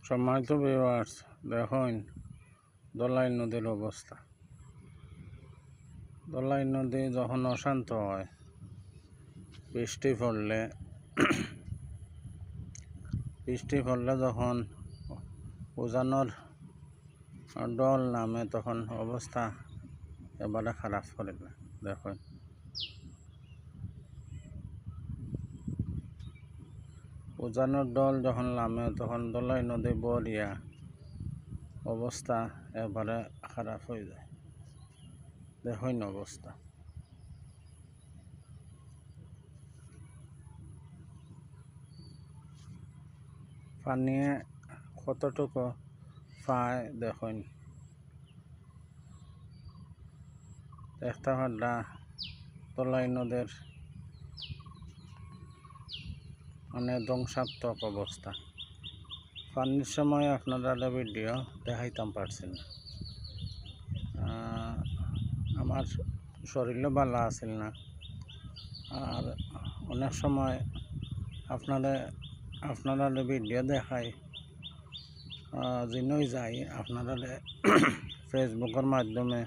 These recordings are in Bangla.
সম্মানিত ভিউয়ার্স, দেখুন দোলাই নদীর অবস্থা। দোলাই নদী যখন অশান্ত হয়, বৃষ্টি পড়লে যখন উজানোর ডল নামে তখন অবস্থা এবারে খারাপ করে না। দেখুন উজানোর ডল যখন নামে তখন দোলাই নদী বরিয়া অবস্থা এবারে খারাপ হয়ে যায়। দেখুন অবস্থা। পানি কতটুকু পায় দেখুন। দেখতে পারলা দোলাই নদীর মানে ধ্বংসাত্মক অবস্থা। পানির সময় আপনারা ভিডিও দেখাইতাম পারছি না। আমার শরীরও ভালো আছিল না, আর অনেক সময় আপনারা ভিডিও দেখাই যিনি যাই আপনারা ফেসবুকের মাধ্যমে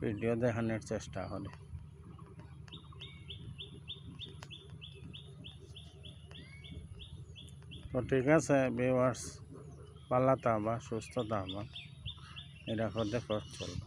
ভিডিও দেখানোর চেষ্টা করি। তো ঠিক আছে ভিউয়ার্স, ভালো থাকবা, সুস্থ থাকবা, নিরাপদে পথ চলবা।